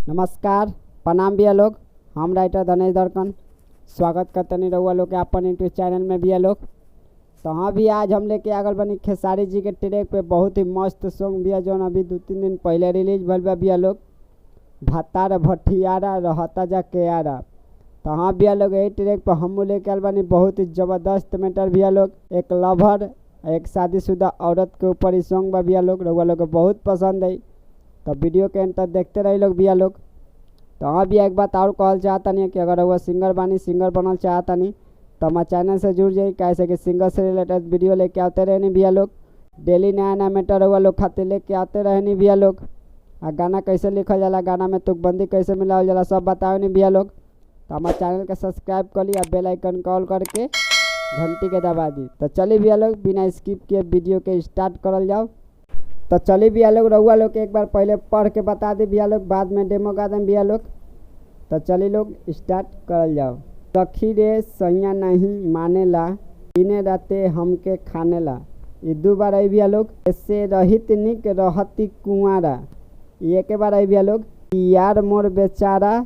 नमस्कार प्रणाम भैया लोग। हम राइटर धनेश दर्कन स्वागत करते नहीं रहुआ लोग के अपन यूट्यूब चैनल में भैया लोग। तो हाँ भी आज हम लेके आगल बनी खेसारी जी के ट्रैक पे बहुत ही मस्त सॉन्ग भैया जो अभी 2-3 दिन पहले रिलीज भल बा भैया लोग। भातार भटियारा रहता जा केयारा। तो हाँ भैया लोग यही ट्रैक पर हम लेके आल बनी बहुत ही ज़बरदस्त मैटर भैया लोग। एक लवर एक शादीशुदा औरत के ऊपर ही सॉन्ग बा भैया लोग। रहुआ लोग को बहुत पसंद है तो वीडियो के अंत तक देखते रही लोग भैया लोग। तो हाँ भैया एक बात और कहल चाहता नहीं कि अगर वह सिंगर बनल चाहता नहीं तो हमारे चैनल से जुड़ जाइए। कैसे कि सिंगर से रिलेटेड वीडियो लेके आते रहे नहीं भैया लोग। डेली नया नया मैटर हुआ लोग खाते लेके आते रहे नहीं भैया लोग। और गाना कैसे लिखल जाला, गाना में तुकबंदी कैसे मिलावल जाला, सब बताओ नहीं भैया लोग। तो हमारे चैनल के सब्सक्राइब कर लिया, बेल आइकन कॉल करके घंटी के दबा दी। तो चलिए भैया लोग बिना स्किप किए वीडियो के स्टार्ट करल जाओ। तो चलिए भैया लोग रहुआ लोग के एक बार पहले पढ़ के बता दी भैया लोग, बाद में डेमो गा दें भैया लोग। तो चलिए लोग स्टार्ट करल जाओ। सखी रे सैया नहीं मानेला, दिने राते हमके खानेला। ये 2 बार आई भैया लोग। ऐसे रहित निक रहती कुंवारा। ये के बार आई भैया लोग। यार मोर बेचारा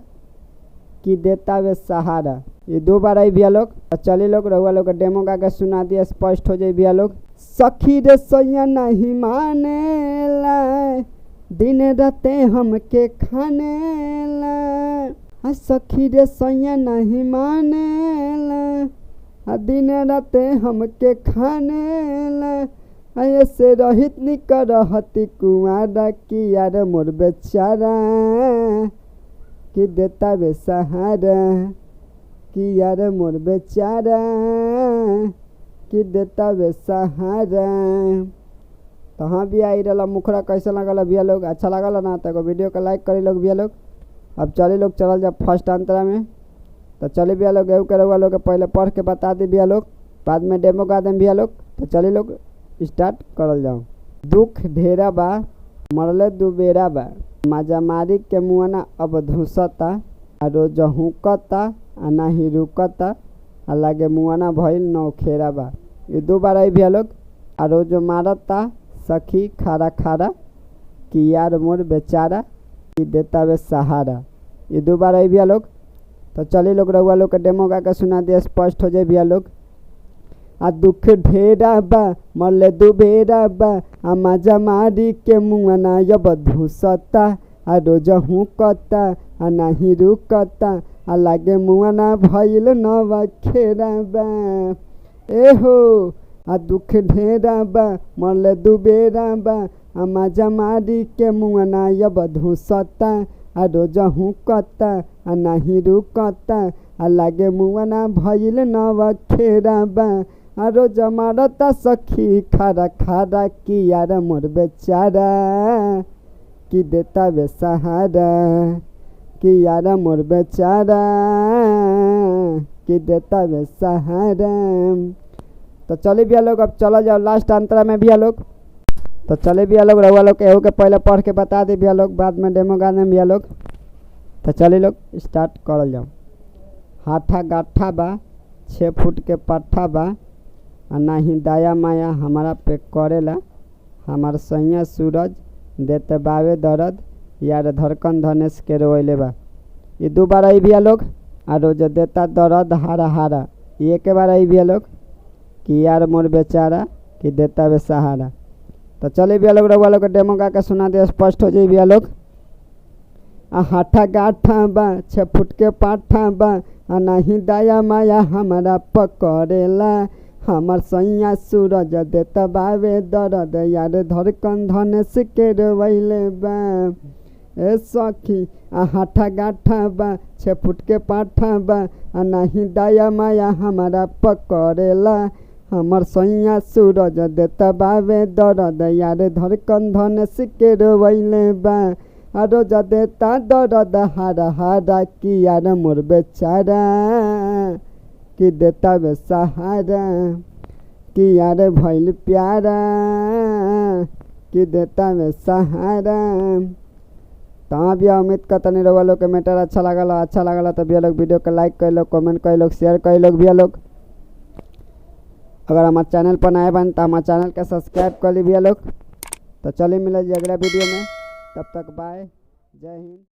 की देता वे सहारा। ये 2 बार आई भैया लोग। तो चलिए लोग रहुआ लोग डेमो गा के सुना दिया, स्पष्ट हो जाए भैया लोग। सखी रे सैया नहीं मानेला, दिन राते हमके खानेला। सखी रे सैया नहीं मानेला, दिन राते हमके खानेला। ऐसे रहित निक रहती कुंवारा की यार मोर बेचारा कि देता वे सहारा। कि यार मोर बेचारा कि देता वे सहारा। तो हाँ भी आई रहा मुखरा कैसा लगल भैया लोग, अच्छा लगल ना तो वीडियो को लाइक करी लोग भैया लोग। अब चलिए लोग चल जाए फर्स्ट अंतरा में। तो चलिए भैया लोग एवं करे लोग पहले पढ़ के बता दी भैया लोग, बाद में डेमो गा दें भैया लोग। तो चलिए लोग स्टार्ट करल जाओ। दुख ढेरा बा मरले दुबेरा बा, माजा मारी के मुआना अब धुसता। रोज हुकता नाही रुकता, लागे मुआना भइल नौखेरा बा। ये 2 बार आई भैया लोग। रोज मारता सखी खारा खारा, कि यार मोर बेचारा कि देता वे सहारा। ये 2 बार आई भैया लोग। तो चलिए लोग रहुआ लोग के डेमो गा के सुना दिया, स्पष्ट हो जाए भैया लोग। दुख ढेरा बा मरले दुबेरा बा, माजा मारी के मुआना अब धुसता। रोज हुकता नाही रुकता, लागे मुआना भइल नौखेरा बा। ए हो दुख ढेरा बा मरले दुबेरा बा, माजा मारी के मुआना अब धुसता। रोज हुकता नाही रुकता, लागे मुआना भइल नौखेरा बा। रोज मारता सखी खारा खारा, कि यार मोर बेचारा कि देता वे सहारा। कि यार मोर बेचारा कि देता वे सहारा। तो चलिए भैया लोग अब चला जाओ लास्ट अंतरा में भैया लोग। तो चलिए भैया लोग रहुआ लोग के पहले पढ़ के बता दी भैया लोग, बाद में डेमो गा दें भैया लोग। तो चलिए लोग स्टार्ट करल जाओ। हाथा गाठा बा 6 फुट के पट्ठा बा, नाही दाया माया हमारा पे करेला। हमार सैया सूरज देते बावे दर्द, यार धड़कन धनेश के रोइले बा। ये 2 बार आई भैया लोग। रोज देता दर्द हारा हारा। ये के बार आई भैया लोग। कि यार मोर बेचारा कि देता वे सहारा। तो चलिए भैया लोग रहुआ लोग डेमो गा के सुना दे, स्पष्ट हो जाए भैया लोग। हाथा गाठा बा 6 फुट के पाठा बा, नाही दाया माया हमारा पकड़ेला। हमार सैया सूरज देता बावे दर्द, यार धड़कन धनेश के रोइले बा। ए सखी हाथा गाठा बा 6 फुट के पाठा बा, नाही दाया माया हमारा पकड़ेला। हमार सैया सूरज देता बावे दर्द, यार धड़कन धनेश के रोइले बा। रोज देता दर्द हारा हारा, कि यार मोर बेचारा कि देता वे सहारा। कि यार भइल प्यारा कि देता वे सहारा। तो हाँ भैया उम्मीद करता नहीं रहुआ लोग के मैटर अच्छा लगल तो भैया लोग वीडियो को लाइक कर लो, कमेंट कर लो, शेयर कर लो भैया लोग। अगर हमारे चैनल पर नए बन तो हमारे चैनल का सब्सक्राइब कर ली भैया लोग। तो चलिए मिले अगला वीडियो में, तब तक बाय, जय हिंद।